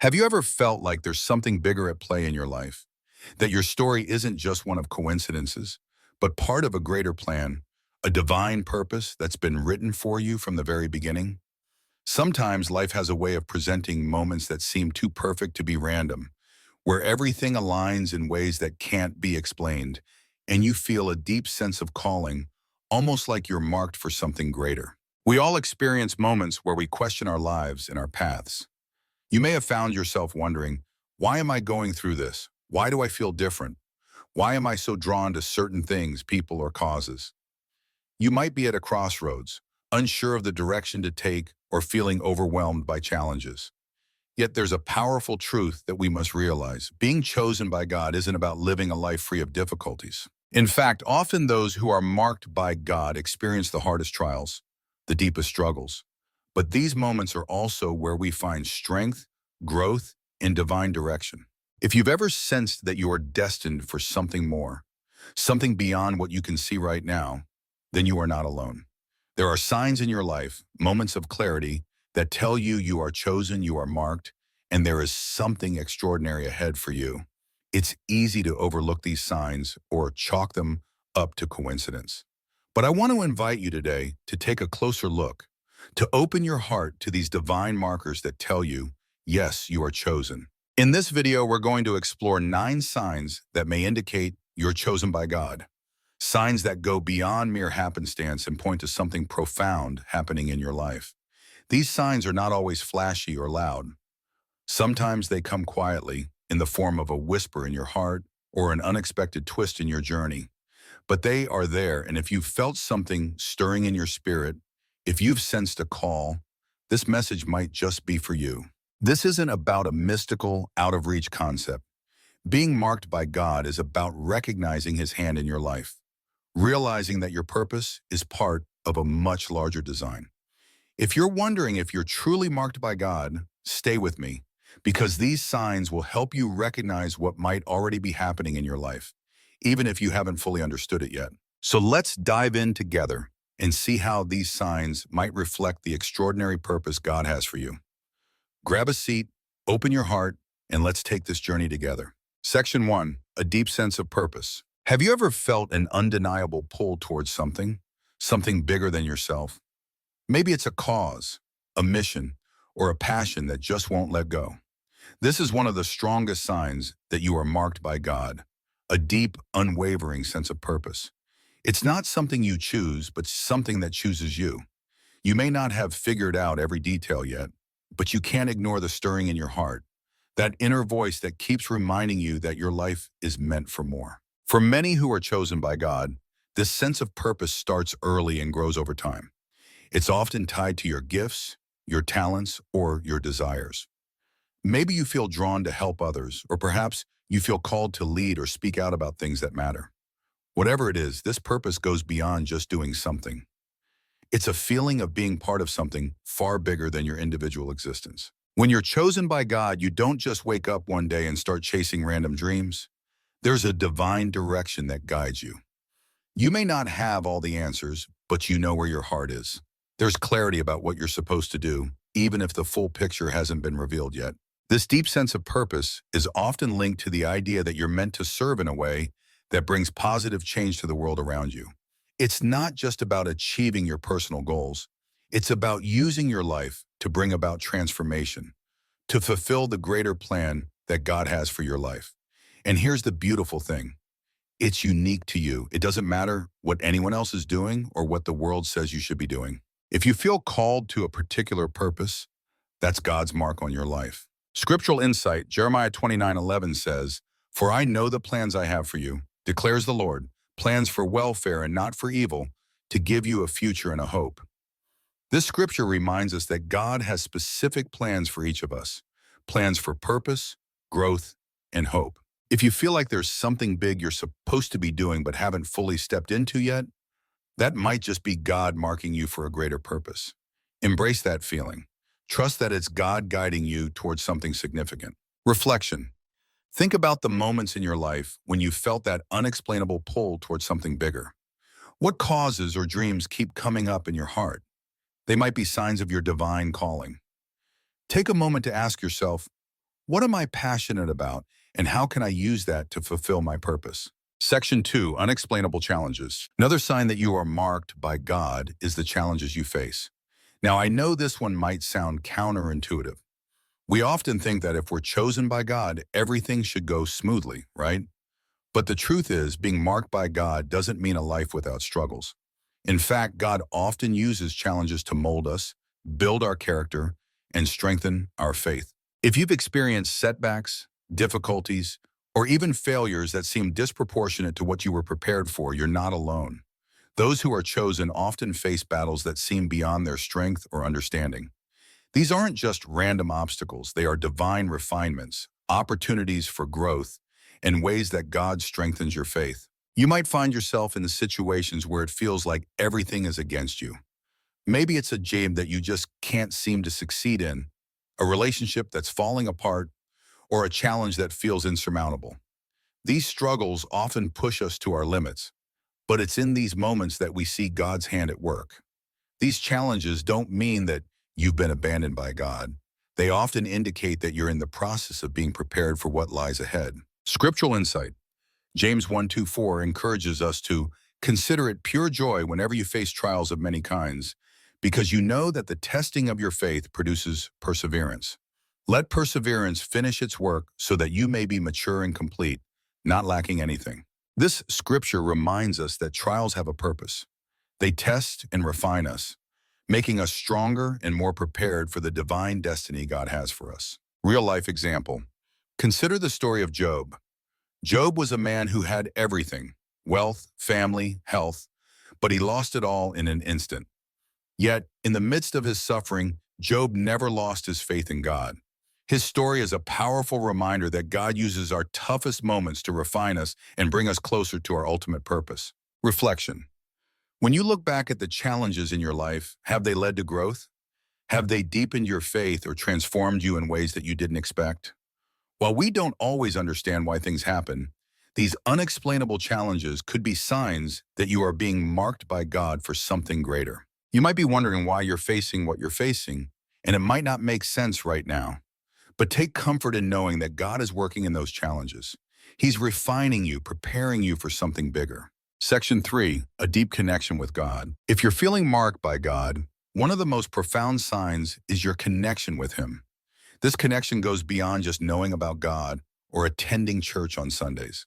Have you ever felt like there's something bigger at play in your life? That your story isn't just one of coincidences, but part of a greater plan, a divine purpose that's been written for you from the very beginning? Sometimes life has a way of presenting moments that seem too perfect to be random, where everything aligns in ways that can't be explained, and you feel a deep sense of calling, almost like you're marked for something greater. We all experience moments where we question our lives and our paths. You may have found yourself wondering, why am I going through this? Why do I feel different? Why am I so drawn to certain things, people, or causes? You might be at a crossroads, unsure of the direction to take or feeling overwhelmed by challenges. Yet there's a powerful truth that we must realize. Being chosen by God isn't about living a life free of difficulties. In fact, often those who are marked by God experience the hardest trials, the deepest struggles. But these moments are also where we find strength, growth, and divine direction. If you've ever sensed that you are destined for something more, something beyond what you can see right now, then you are not alone. There are signs in your life, moments of clarity, that tell you you are chosen, you are marked, and there is something extraordinary ahead for you. It's easy to overlook these signs or chalk them up to coincidence. But I want to invite you today to take a closer look, to open your heart to these divine markers that tell you, yes, you are chosen. In this video, we're going to explore 9 signs that may indicate you're chosen by God. Signs that go beyond mere happenstance and point to something profound happening in your life. These signs are not always flashy or loud. Sometimes they come quietly in the form of a whisper in your heart or an unexpected twist in your journey. But they are there, and if you've felt something stirring in your spirit, if you've sensed a call, this message might just be for you. This isn't about a mystical, out-of-reach concept. Being marked by God is about recognizing His hand in your life, realizing that your purpose is part of a much larger design. If you're wondering if you're truly marked by God, stay with me, because these signs will help you recognize what might already be happening in your life, even if you haven't fully understood it yet. So let's dive in together and see how these signs might reflect the extraordinary purpose God has for you. Grab a seat, open your heart, and let's take this journey together. Section 1, a deep sense of purpose. Have you ever felt an undeniable pull towards something bigger than yourself? Maybe it's a cause, a mission, or a passion that just won't let go. This is one of the strongest signs that you are marked by God, a deep, unwavering sense of purpose. It's not something you choose, but something that chooses you. You may not have figured out every detail yet, but you can't ignore the stirring in your heart, that inner voice that keeps reminding you that your life is meant for more. For many who are chosen by God, this sense of purpose starts early and grows over time. It's often tied to your gifts, your talents, or your desires. Maybe you feel drawn to help others, or perhaps you feel called to lead or speak out about things that matter. Whatever it is, this purpose goes beyond just doing something. It's a feeling of being part of something far bigger than your individual existence. When you're chosen by God, you don't just wake up one day and start chasing random dreams. There's a divine direction that guides you. You may not have all the answers, but you know where your heart is. There's clarity about what you're supposed to do, even if the full picture hasn't been revealed yet. This deep sense of purpose is often linked to the idea that you're meant to serve in a way that brings positive change to the world around you. It's not just about achieving your personal goals. It's about using your life to bring about transformation, to fulfill the greater plan that God has for your life. And here's the beautiful thing. It's unique to you. It doesn't matter what anyone else is doing or what the world says you should be doing. If you feel called to a particular purpose, that's God's mark on your life. Scriptural insight, Jeremiah 29:11 says, "For I know the plans I have for you, declares the Lord, plans for welfare and not for evil, to give you a future and a hope." This scripture reminds us that God has specific plans for each of us, plans for purpose, growth, and hope. If you feel like there's something big you're supposed to be doing but haven't fully stepped into yet, that might just be God marking you for a greater purpose. Embrace that feeling. Trust that it's God guiding you towards something significant. Reflection. Think about the moments in your life when you felt that unexplainable pull towards something bigger. What causes or dreams keep coming up in your heart? They might be signs of your divine calling. Take a moment to ask yourself, What am I passionate about, and how can I use that to fulfill my purpose? Section 2, Unexplainable Challenges. Another sign that you are marked by God is the challenges you face. Now, I know this one might sound counterintuitive. We often think that if we're chosen by God, everything should go smoothly, right? But the truth is, being marked by God doesn't mean a life without struggles. In fact, God often uses challenges to mold us, build our character, and strengthen our faith. If you've experienced setbacks, difficulties, or even failures that seem disproportionate to what you were prepared for, you're not alone. Those who are chosen often face battles that seem beyond their strength or understanding. These aren't just random obstacles, they are divine refinements, opportunities for growth, and ways that God strengthens your faith. You might find yourself in the situations where it feels like everything is against you. Maybe it's a job that you just can't seem to succeed in, a relationship that's falling apart, or a challenge that feels insurmountable. These struggles often push us to our limits, but it's in these moments that we see God's hand at work. These challenges don't mean that you've been abandoned by God. They often indicate that you're in the process of being prepared for what lies ahead. Scriptural insight. James 1:2-4 encourages us to consider it pure joy whenever you face trials of many kinds, because you know that the testing of your faith produces perseverance. Let perseverance finish its work so that you may be mature and complete, not lacking anything. This scripture reminds us that trials have a purpose. They test and refine us, making us stronger and more prepared for the divine destiny God has for us. Real life example. Consider the story of Job. Job was a man who had everything, wealth, family, health, but he lost it all in an instant. Yet, in the midst of his suffering, Job never lost his faith in God. His story is a powerful reminder that God uses our toughest moments to refine us and bring us closer to our ultimate purpose. Reflection. When you look back at the challenges in your life, have they led to growth? Have they deepened your faith or transformed you in ways that you didn't expect? While we don't always understand why things happen, these unexplainable challenges could be signs that you are being marked by God for something greater. You might be wondering why you're facing what you're facing, and it might not make sense right now. But take comfort in knowing that God is working in those challenges. He's refining you, preparing you for something bigger. Section 3, a deep connection with God. If you're feeling marked by God, one of the most profound signs is your connection with Him. This connection goes beyond just knowing about God or attending church on Sundays.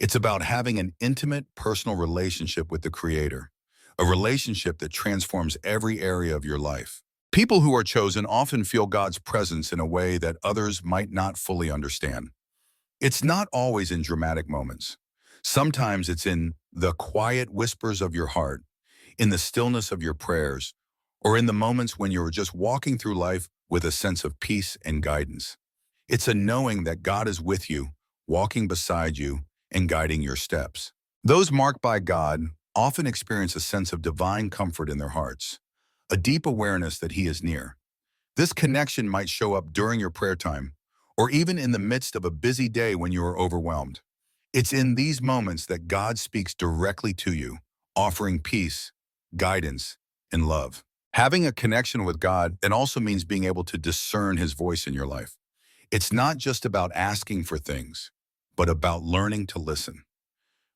It's about having an intimate, personal relationship with the Creator, a relationship that transforms every area of your life. People who are chosen often feel God's presence in a way that others might not fully understand. It's not always in dramatic moments. Sometimes it's in the quiet whispers of your heart, in the stillness of your prayers, or in the moments when you're just walking through life with a sense of peace and guidance. It's a knowing that God is with you, walking beside you, and guiding your steps. Those marked by God often experience a sense of divine comfort in their hearts, a deep awareness that He is near. This connection might show up during your prayer time, or even in the midst of a busy day when you are overwhelmed. It's in these moments that God speaks directly to you, offering peace, guidance, and love. Having a connection with God then also means being able to discern His voice in your life. It's not just about asking for things, but about learning to listen.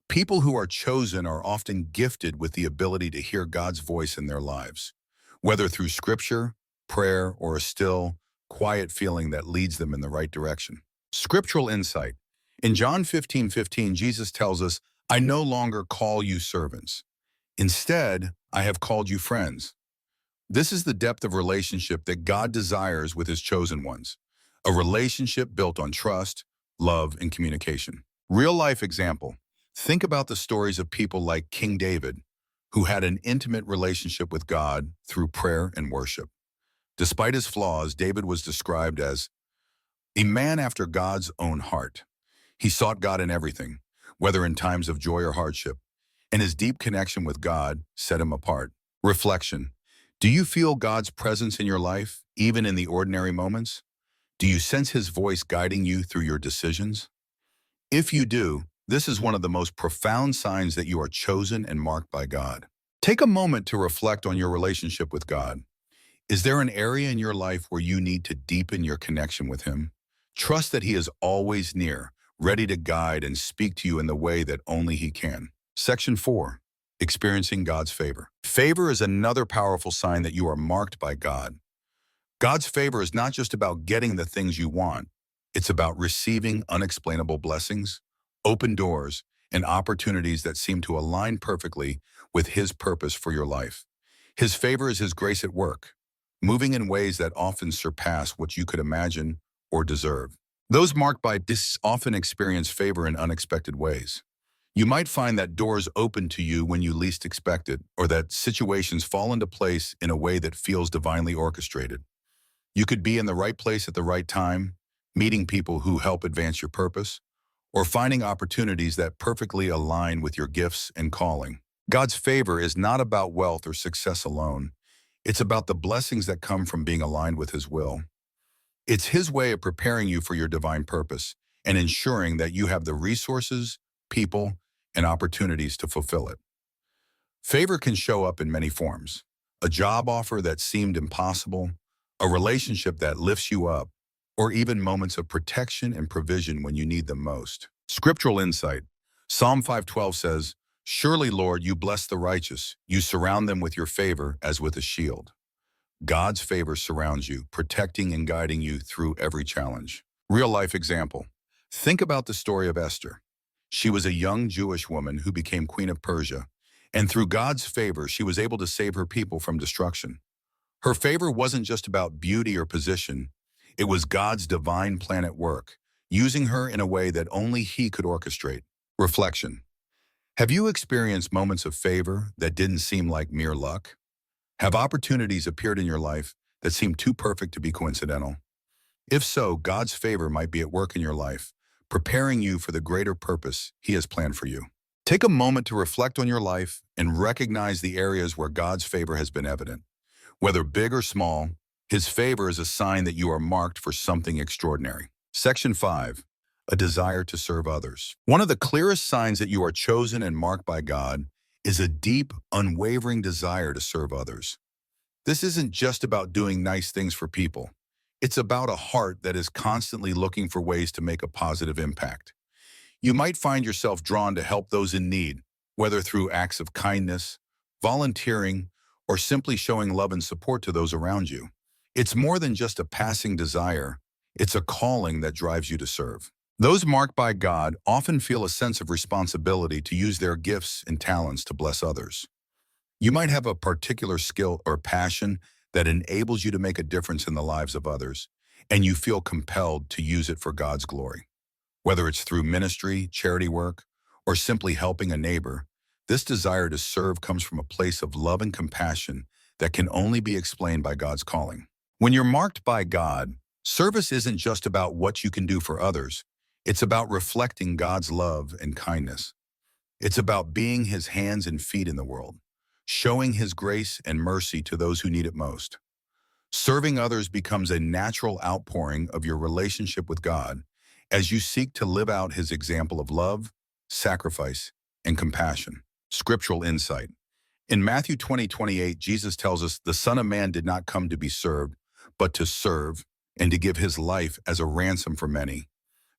People who are chosen are often gifted with the ability to hear God's voice in their lives, whether through scripture, prayer, or a still, quiet feeling that leads them in the right direction. Scriptural insight. In John 15:15, Jesus tells us, "I no longer call you servants. Instead, I have called you friends." This is the depth of relationship that God desires with His chosen ones, a relationship built on trust, love, and communication. Real-life example. Think about the stories of people like King David, who had an intimate relationship with God through prayer and worship. Despite his flaws, David was described as a man after God's own heart. He sought God in everything, whether in times of joy or hardship, and his deep connection with God set him apart. Reflection. Do you feel God's presence in your life, even in the ordinary moments? Do you sense His voice guiding you through your decisions? If you do, this is one of the most profound signs that you are chosen and marked by God. Take a moment to reflect on your relationship with God. Is there an area in your life where you need to deepen your connection with Him? Trust that he is always near, ready to guide and speak to you in the way that only he can. Section 4. Experiencing God's favor. Favor is another powerful sign that you are marked by God. God's favor is not just about getting the things you want. It's about receiving unexplainable blessings, open doors, and opportunities that seem to align perfectly with his purpose for your life. His favor is his grace at work, moving in ways that often surpass what you could imagine or deserve. Those marked by this often experience favor in unexpected ways. You might find that doors open to you when you least expect it, or that situations fall into place in a way that feels divinely orchestrated. You could be in the right place at the right time, meeting people who help advance your purpose, or finding opportunities that perfectly align with your gifts and calling. God's favor is not about wealth or success alone. It's about the blessings that come from being aligned with his will. It's his way of preparing you for your divine purpose and ensuring that you have the resources, people, and opportunities to fulfill it. Favor can show up in many forms. A job offer that seemed impossible, a relationship that lifts you up, or even moments of protection and provision when you need them most. Scriptural insight. Psalm 5:12 says, "Surely, Lord, you bless the righteous. You surround them with your favor as with a shield." God's favor surrounds you, protecting and guiding you through every challenge. Real-life example. Think about the story of Esther. She was a young Jewish woman who became queen of Persia, and through God's favor, she was able to save her people from destruction. Her favor wasn't just about beauty or position. It was God's divine plan at work, using her in a way that only he could orchestrate. Reflection. Have you experienced moments of favor that didn't seem like mere luck? Have opportunities appeared in your life that seemed too perfect to be coincidental? If so, God's favor might be at work in your life, preparing you for the greater purpose he has planned for you. Take a moment to reflect on your life and recognize the areas where God's favor has been evident. Whether big or small, his favor is a sign that you are marked for something extraordinary. Section 5. A desire to serve others. One of the clearest signs that you are chosen and marked by God is a deep, unwavering desire to serve others. This isn't just about doing nice things for people. It's about a heart that is constantly looking for ways to make a positive impact. You might find yourself drawn to help those in need, whether through acts of kindness, volunteering, or simply showing love and support to those around you. It's more than just a passing desire. It's a calling that drives you to serve. Those marked by God often feel a sense of responsibility to use their gifts and talents to bless others. You might have a particular skill or passion that enables you to make a difference in the lives of others, and you feel compelled to use it for God's glory. Whether it's through ministry, charity work, or simply helping a neighbor, this desire to serve comes from a place of love and compassion that can only be explained by God's calling. When you're marked by God, service isn't just about what you can do for others. It's about reflecting God's love and kindness. It's about being his hands and feet in the world, showing his grace and mercy to those who need it most. Serving others becomes a natural outpouring of your relationship with God as you seek to live out his example of love, sacrifice, and compassion. Scriptural insight. In Matthew 20:28, Jesus tells us the Son of Man did not come to be served, but to serve and to give his life as a ransom for many.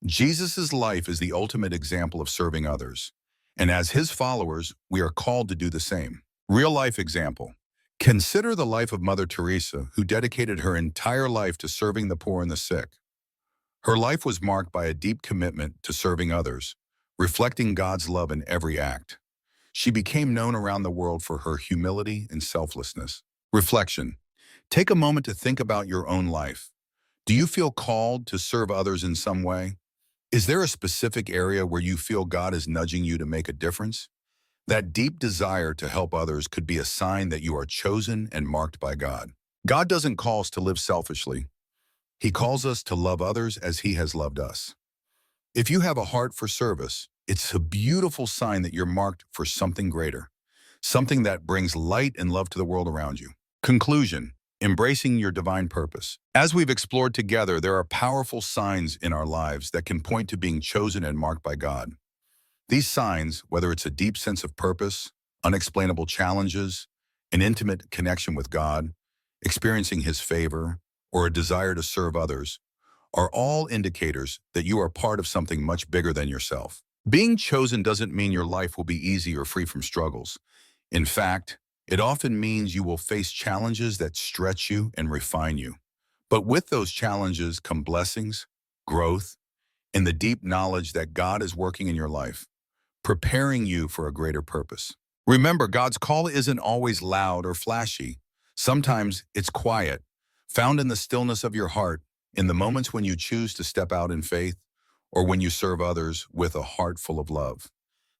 Jesus' life is the ultimate example of serving others, and as his followers, we are called to do the same. Real-life example. Consider the life of Mother Teresa, who dedicated her entire life to serving the poor and the sick. Her life was marked by a deep commitment to serving others, reflecting God's love in every act. She became known around the world for her humility and selflessness. Reflection. Take a moment to think about your own life. Do you feel called to serve others in some way? Is there a specific area where you feel God is nudging you to make a difference? That deep desire to help others could be a sign that you are chosen and marked by God. God doesn't call us to live selfishly. He calls us to love others as he has loved us. If you have a heart for service, it's a beautiful sign that you're marked for something greater, something that brings light and love to the world around you. Conclusion. Embracing your divine purpose. As we've explored together, there are powerful signs in our lives that can point to being chosen and marked by God. These signs, whether it's a deep sense of purpose, unexplainable challenges, an intimate connection with God, experiencing his favor, or a desire to serve others, are all indicators that you are part of something much bigger than yourself. Being chosen doesn't mean your life will be easy or free from struggles. In fact, it often means you will face challenges that stretch you and refine you. But with those challenges come blessings, growth, and the deep knowledge that God is working in your life, preparing you for a greater purpose. Remember, God's call isn't always loud or flashy. Sometimes it's quiet, found in the stillness of your heart, in the moments when you choose to step out in faith, or when you serve others with a heart full of love.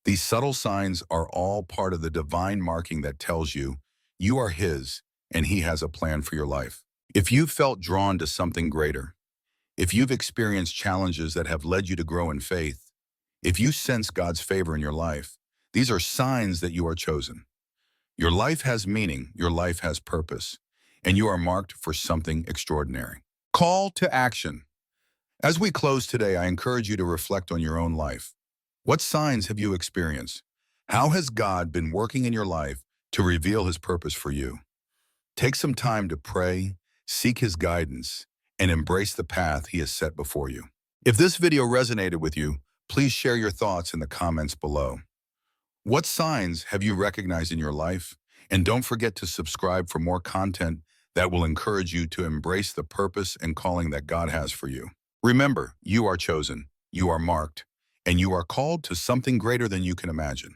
These subtle signs are all part of the divine marking that tells you you are His and He has a plan for your life. If you've felt drawn to something greater, if you've experienced challenges that have led you to grow in faith, if you sense God's favor in your life, these are signs that you are chosen. Your life has meaning, your life has purpose, and you are marked for something extraordinary. Call to action. As we close today, I encourage you to reflect on your own life. What signs have you experienced? How has God been working in your life to reveal His purpose for you? Take some time to pray, seek His guidance, and embrace the path He has set before you. If this video resonated with you, please share your thoughts in the comments below. What signs have you recognized in your life? And don't forget to subscribe for more content that will encourage you to embrace the purpose and calling that God has for you. Remember, you are chosen, you are marked, and you are called to something greater than you can imagine.